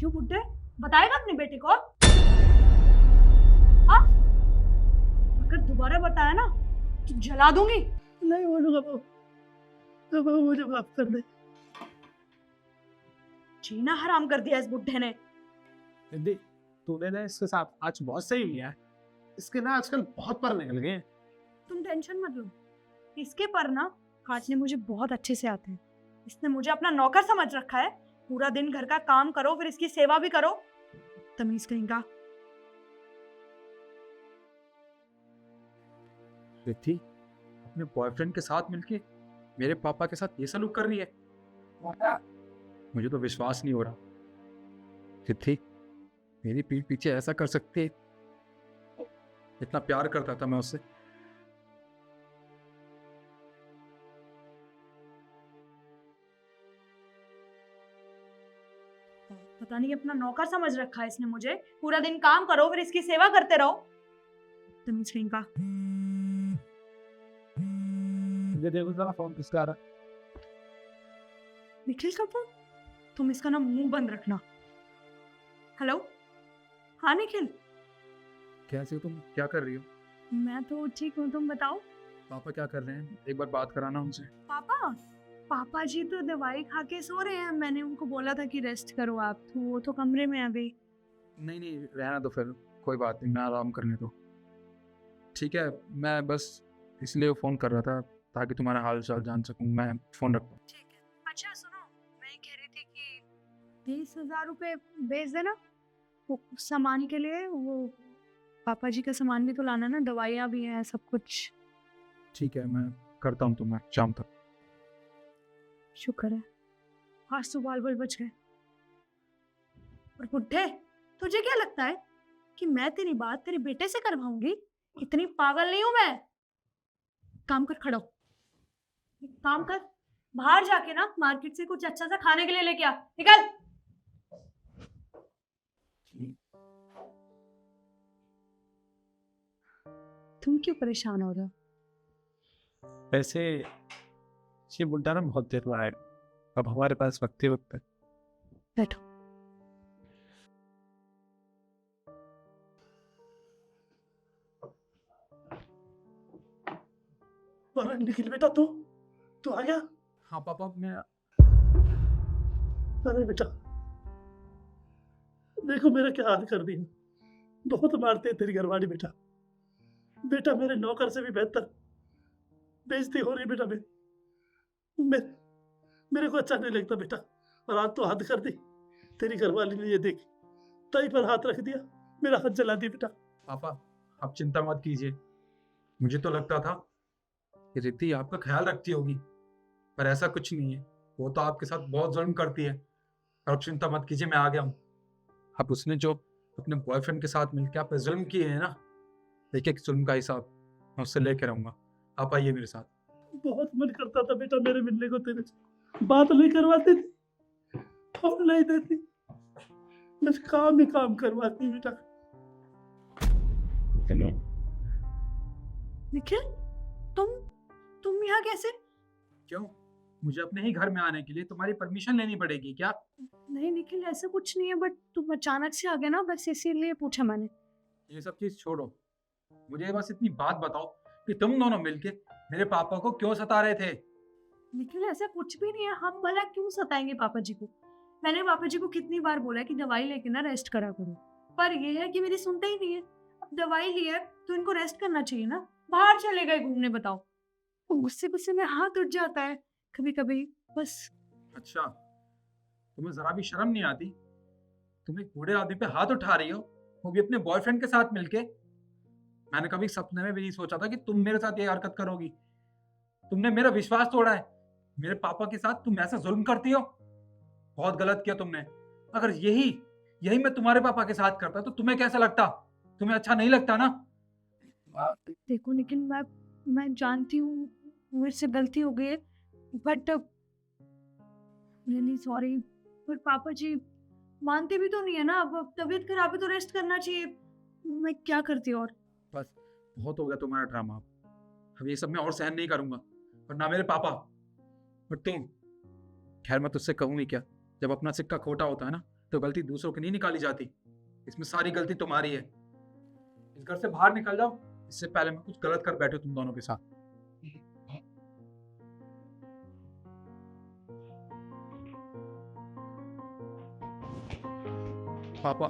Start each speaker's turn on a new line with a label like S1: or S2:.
S1: क्यों बुड्ढे, बताएगा अपने बेटे को? हाँ, अगर दोबारा बताया ना तो जला दूंगी।
S2: नहीं बोलूंगा बहू, तो बहू मुझे माफ कर दे।
S1: जीना हराम कर दिया इस बुड्ढे ने।
S3: दीदी तूने ना इसके साथ आज बहुत सही किया है। इसके ना आजकल बहुत पर निकल गए हैं।
S1: तुम टेंशन मत लो, इसके पर ना काटने मुझे बहुत अच्छे से आते हैं। इसने मुझे अपना नौकर समझ रखा है। पूरा दिन घर का काम करो फिर इसकी सेवा भी करो, तमीज कहीं का।
S3: रिद्धि अपने बॉयफ्रेंड के साथ मिलके मेरे पापा के साथ ये सलूक कर रही है। मुझे तो विश्वास नहीं हो रहा। रिद्धि मेरी पीठ पीछे ऐसा कर सकती है? इतना प्यार करता था मैं उससे।
S1: पता नहीं अपना नौकर समझ रखा है इसने मुझे। पूरा दिन काम करो फिर इसकी सेवा करते रहो, तमीज कहीं का।
S3: देखो जरा फोन किसका आ रहा है।
S1: निखिल का फोन? तुम इसका ना मुंह बंद रखना। हेलो, हाँ निखिल।
S3: कैसे हो तुम? क्या कर रही हो?
S1: मैं तो ठीक हूँ, तुम बताओ।
S3: पापा क्या कर रहे हैं? एक बार बात कराना उनसे।
S1: पापा पापा जी तो दवाई खा के सो रहे हैं। मैंने उनको बोला था कि रेस्ट करो आप, तो वो तो कमरे में अभी।
S3: नहीं नहीं रहना तो फिर कोई बात नहीं, मैं आराम करने दो। ठीक है, मैं बस इसलिए फ़ोन कर रहा था ताकि तुम्हारा हाल चाल जान सकूं। मैं फ़ोन रखता हूँ।
S1: ठीक है। अच्छा सुनो, मैं कह रही थी कि 20,000 रुपए भेज देना वो सामान के लिए। वो पापा जी का सामान भी तो लाना ना, दवाइयाँ भी हैं सब कुछ।
S3: ठीक है, मैं करता हूँ तुम्हें शाम तक।
S1: शुक्र है आज तो बाल बाल बच गए। और बुड्ढे, तुझे क्या लगता है कि मैं तेरी बात तेरे बेटे से करवाऊंगी? इतनी पागल नहीं हूं मैं। काम कर, खड़ो एक काम कर, बाहर जाके ना मार्केट से कुछ अच्छा सा खाने के लिए लेके आ। निकल। तुम क्यों परेशान हो रहे हो?
S3: वैसे ये बुड्ढा ना बहुत देर में आए, अब हमारे पास वक्त ही वक्त है।
S1: बैठो।
S2: अरे निखिल बेटा, तू आ गया?
S3: हाँ पापा, मैं
S2: अरे बेटा, देखो मेरा क्या हाल कर दी। बहुत मारते हैं तेरी घरवाली बेटा। बेटा मेरे नौकर से भी बेहतर बेइज्जती हो रही बेटा। मेरे को अच्छा नहीं लगता बेटा। और आज तो हद कर दी तेरी घरवाली ने। ये देख, ताई पर हाथ रख दिया, मेरा हाथ जला दिया बेटा।
S3: पापा आप चिंता मत कीजिए। मुझे तो लगता था कि रिद्धि आपका ख्याल रखती होगी, पर ऐसा कुछ नहीं है। वो तो आपके साथ बहुत जुल्म करती है। और चिंता मत कीजिए, मैं आ गया हूँ। अब उसने जो अपने बॉयफ्रेंड के साथ मिलकर आप पे जुल्म किए हैं ना, देखिए जुल्म का हिसाब मैं उससे लेकर रहूंगा। आप आइए मेरे साथ।
S2: बहुत मन करता था बेटा मेरे मिलने को तेरे से। बात नहीं करवाती थी, फोन नहीं देती, बस काम ही काम करवाती बेटा।
S1: निखिल, तुम यहाँ कैसे?
S3: क्यों? मुझे अपने ही घर में आने के लिए तुम्हारी परमिशन लेनी पड़ेगी क्या?
S1: नहीं निखिल, ऐसा कुछ नहीं है, बट तुम अचानक से आ गए ना, बस इसीलिए पूछा मैंने।
S3: ये सब चीज छोड़ो, मुझे बस इतनी बात बताओ कि तुम दोनों मिलके मेरे पापा को क्यों सता रहे थे?
S1: निखिल ऐसा कुछ भी नहीं है, हम भला क्यों सताएंगे पापा जी को? मैंने पापा जी को कितनी बार बोला है कि दवाई लेके ना रेस्ट करा करो, पर ये है कि मेरी सुनते ही नहीं है। अब दवाई ली है तो इनको रेस्ट करना चाहिए ना। बाहर चले गए घूमने, बताओ। गुस्से गुस्से में हाथ उठ जाता है कभी कभी, बस।
S3: अच्छा, तुम्हें जरा भी शर्म नहीं आती? तुम एक बूढ़े आदमी पे हाथ उठा रही हो, वो भी अपने बॉयफ्रेंड के साथ मिलके। मैंने कभी सपने में भी नहीं सोचा था कि तुम मेरे साथ ये हरकत करोगी। तुमने मेरा विश्वास तोड़ा है। मेरे पापा के साथ तुम ऐसा जुल्म करती हो, बहुत गलत किया तुमने। अगर यही मैं तुम्हारे पापा के साथ करता तो तुम्हें कैसा लगता? तुम्हें अच्छा नहीं लगता ना?
S1: देखो निखिल, मैं जानती हूँ मेरे से गलती हो गई है, बट रियली सॉरी। पर पापा जी मानते भी तो नहीं है ना। अब तबीयत खराब है तो रेस्ट करना चाहिए। मैं क्या करती और?
S3: बस बहुत हो गया तुम्हारा ड्रामा। अब ये सब मैं और सहन नहीं करूंगा, और ना मेरे पापा और तुम। खैर मैं तुझसे कहूँ ही क्या, जब अपना सिक्का खोटा होता है ना तो गलती दूसरों की नहीं निकाली जाती, इसमें सारी गलती तुम्हारी है। इस घर से बाहर निकल जाओ, इससे पहले मैं कुछ गलत कर बैठूं तुम दोनों के साथ। पापा